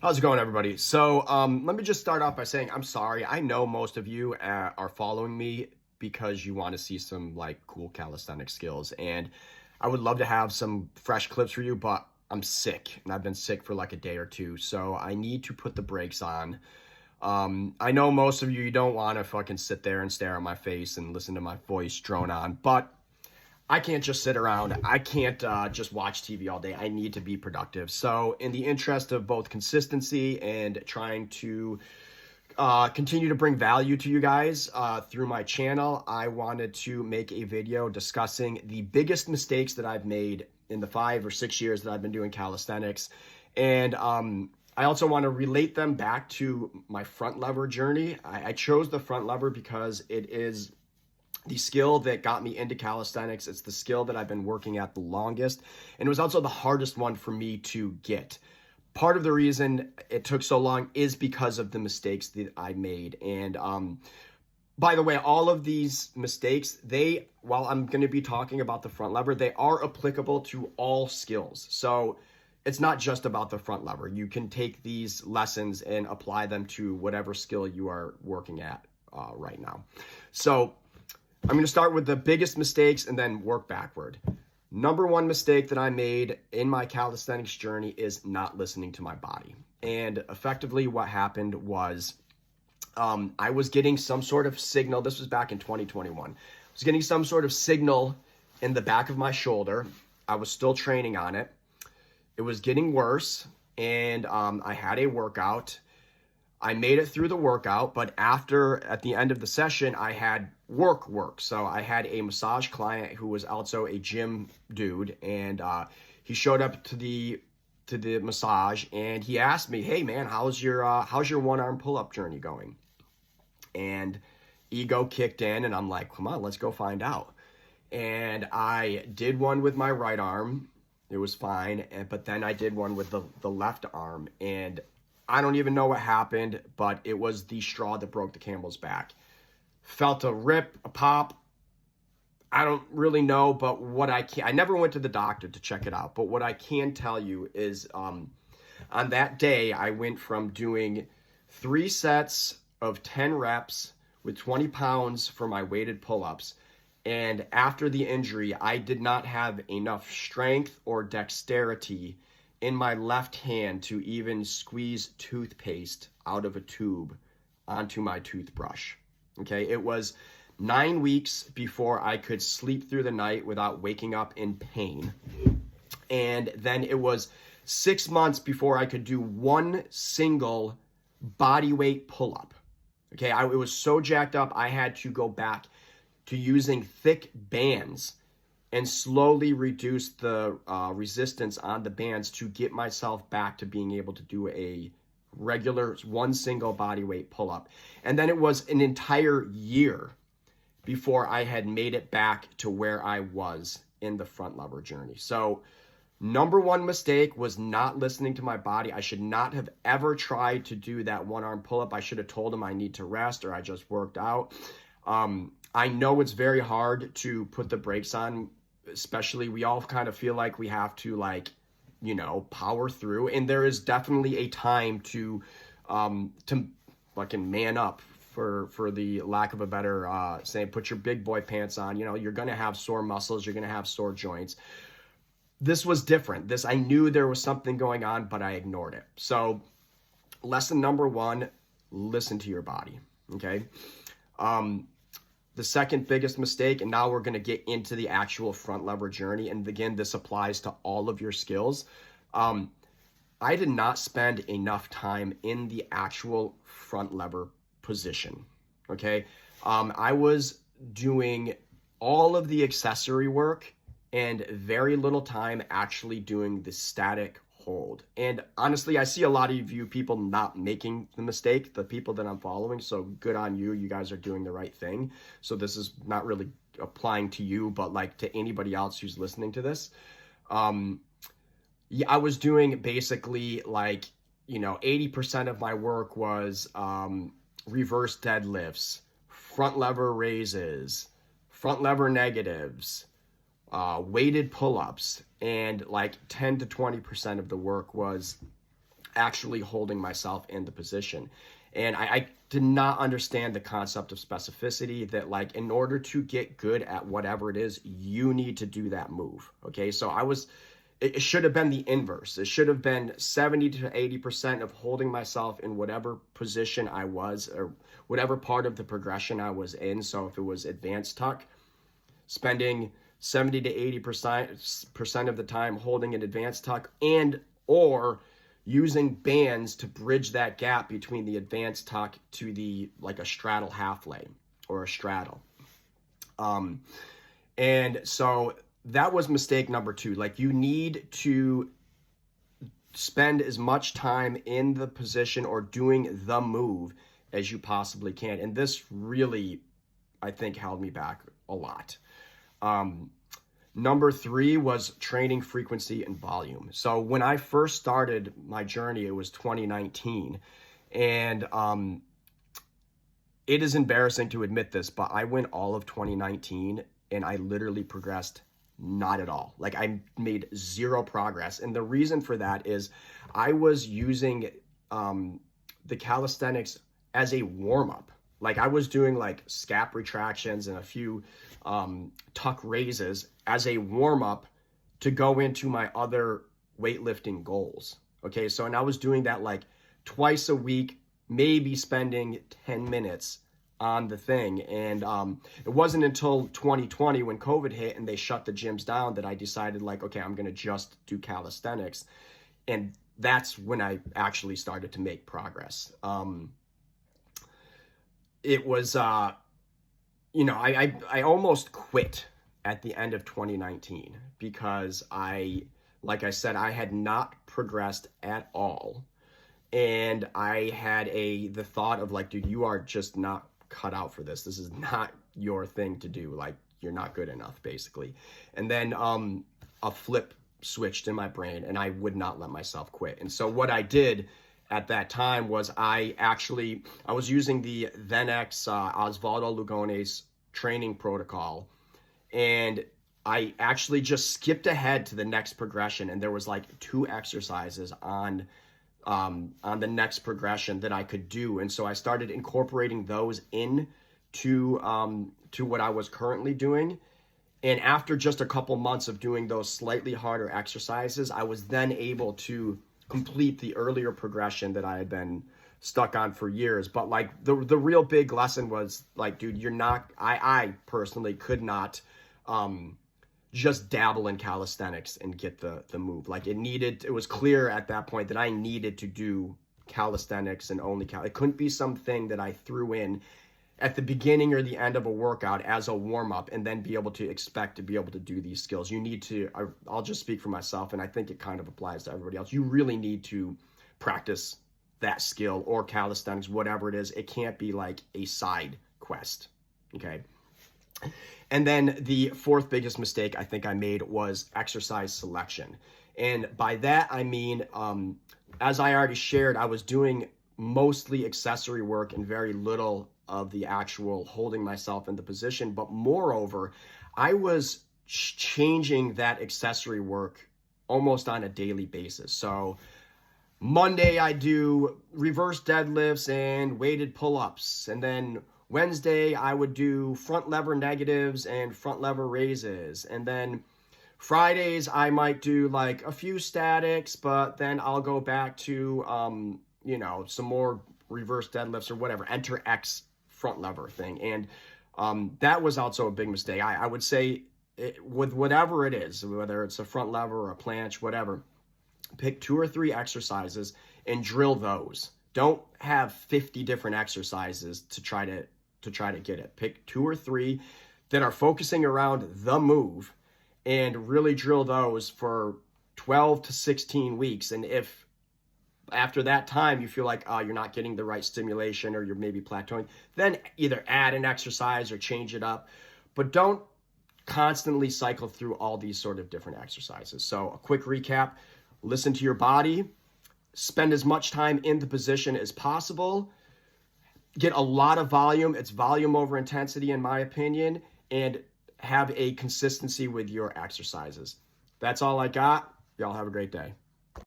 How's it going, everybody? So let me just start off by saying I'm sorry. I know most of you are following me because you want to see some like cool calisthenics skills, and I would love to have some fresh clips for you, but I'm sick, and I've been sick for like a day or two, so I need to put the brakes on. I know most of you don't want to fucking sit there and stare at my face and listen to my voice drone on, but I can't just sit around. I can't just watch TV all day. I need to be productive. So in the interest of both consistency and trying to continue to bring value to you guys through my channel, I wanted to make a video discussing the biggest mistakes that I've made in the 5 or 6 years that I've been doing calisthenics. And I also want to relate them back to my front lever journey. I chose the front lever because it is the skill that got me into calisthenics. It's the skill that I've been working at the longest, and it was also the hardest one for me to get. Part of the reason it took so long is because of the mistakes that I made. And by the way, all of these mistakes, while I'm going to be talking about the front lever, they are applicable to all skills. So it's not just about the front lever. You can take these lessons and apply them to whatever skill you are working at right now. So I'm going to start with the biggest mistakes and then work backward. Number one mistake that I made in my calisthenics journey is not listening to my body. And effectively what happened was I was getting some sort of signal. This was back in 2021. I was getting some sort of signal in the back of my shoulder. I was still training on it. It was getting worse, and I had a workout. I made it through the workout, but at the end of the session, I had work. So I had a massage client who was also a gym dude, and he showed up to the massage, and he asked me, "Hey man, how's your one arm pull up journey going?" And ego kicked in, and I'm like, "Come on, let's go find out." And I did one with my right arm. It was fine, but then I did one with the left arm, and I don't even know what happened, but it was the straw that broke the camel's back. Felt a rip, a pop. I don't really know, but I never went to the doctor to check it out, but what I can tell you is on that day, I went from doing 3 sets of 10 reps with 20 pounds for my weighted pull-ups. And after the injury, I did not have enough strength or dexterity in my left hand to even squeeze toothpaste out of a tube onto my toothbrush. Okay, it was 9 weeks before I could sleep through the night without waking up in pain. And then it was 6 months before I could do one single body weight pull-up. Okay, it was so jacked up, I had to go back to using thick bands and slowly reduce the resistance on the bands to get myself back to being able to do a regular one single body weight pull-up. And then it was an entire year before I had made it back to where I was in the front lever journey. So number one mistake was not listening to my body. I should not have ever tried to do that one arm pull-up. I should have told him I need to rest, or I just worked out. I know it's very hard to put the brakes on, especially we all kind of feel like we have to power through. And there is definitely a time to fucking man up, for the lack of a better saying, put your big boy pants on. You're going to have sore muscles. You're going to have sore joints. This was different. I knew there was something going on, but I ignored it. So lesson number one, listen to your body. Okay. The second biggest mistake, and now we're going to get into the actual front lever journey. And again, this applies to all of your skills. I did not spend enough time in the actual front lever position. Okay. I was doing all of the accessory work and very little time actually doing the static hold. And honestly, I see a lot of you people not making the mistake, the people that I'm following. So good on you. You guys are doing the right thing. So this is not really applying to you, but like to anybody else who's listening to this. Yeah, I was doing basically 80% of my work was reverse deadlifts, front lever raises, front lever negatives, weighted pull-ups, and like 10 to 20% of the work was actually holding myself in the position. And I did not understand the concept of specificity, that like in order to get good at whatever it is, you need to do that move. Okay. So it should have been the inverse. It should have been 70 to 80% of holding myself in whatever position I was, or whatever part of the progression I was in. So if it was advanced tuck, spending 70 to 80% of the time holding an advanced tuck, and or using bands to bridge that gap between the advanced tuck to the like a straddle half lay or a straddle. And so that was mistake number 2. Like, you need to spend as much time in the position or doing the move as you possibly can. And this really, I think, held me back a lot. Number 3 was training frequency and volume. So when I first started my journey, it was 2019. And it is embarrassing to admit this, but I went all of 2019 and I literally progressed not at all. Like, I made 0 progress. And the reason for that is I was using the calisthenics as a warm-up. Like, I was doing like scap retractions and a few tuck raises as a warm-up to go into my other weightlifting goals. Okay, so, and I was doing that like twice a week, maybe spending 10 minutes on the thing. And it wasn't until 2020 when COVID hit and they shut the gyms down that I decided, like, okay, I'm going to just do calisthenics. And that's when I actually started to make progress. It was, I almost quit at the end of 2019 because like I said, I had not progressed at all. And I had the thought of like, dude, you are just not cut out for this. This is not your thing to do. Like, you're not good enough, basically. And then a flip switched in my brain and I would not let myself quit. And so what I did at that time was I was using the then ex Osvaldo Lugones training protocol, and I actually just skipped ahead to the next progression, and there was like 2 exercises on the next progression that I could do. And so I started incorporating those in to what I was currently doing. And after just a couple months of doing those slightly harder exercises, I was then able to complete the earlier progression that I had been stuck on for years. But like the real big lesson was like, dude, I personally could not just dabble in calisthenics and get the move. Like, it was clear at that point that I needed to do calisthenics and only it couldn't be something that I threw in at the beginning or the end of a workout as a warm-up and then be able to expect to be able to do these skills. You need to, I'll just speak for myself, and I think it kind of applies to everybody else. You really need to practice that skill or calisthenics, whatever it is. It can't be like a side quest, okay? And then the 4th biggest mistake I think I made was exercise selection. And by that, I mean, as I already shared, I was doing mostly accessory work and very little of the actual holding myself in the position. But moreover, I was changing that accessory work almost on a daily basis. So Monday I do reverse deadlifts and weighted pull-ups, and then Wednesday I would do front lever negatives and front lever raises, and then Fridays I might do like a few statics, but then I'll go back to some more reverse deadlifts or whatever, enter X front lever thing. And that was also a big mistake. I would say with whatever it is, whether it's a front lever or a planche, whatever, pick 2 or 3 exercises and drill those. Don't have 50 different exercises to try to get it. Pick 2 or 3 that are focusing around the move and really drill those for 12 to 16 weeks. And if after that time you feel like you're not getting the right stimulation or you're maybe plateauing, then either add an exercise or change it up. But don't constantly cycle through all these sort of different exercises. So a quick recap: listen to your body, spend as much time in the position as possible, get a lot of volume. It's volume over intensity in my opinion, and have a consistency with your exercises. That's all I got. Y'all have a great day.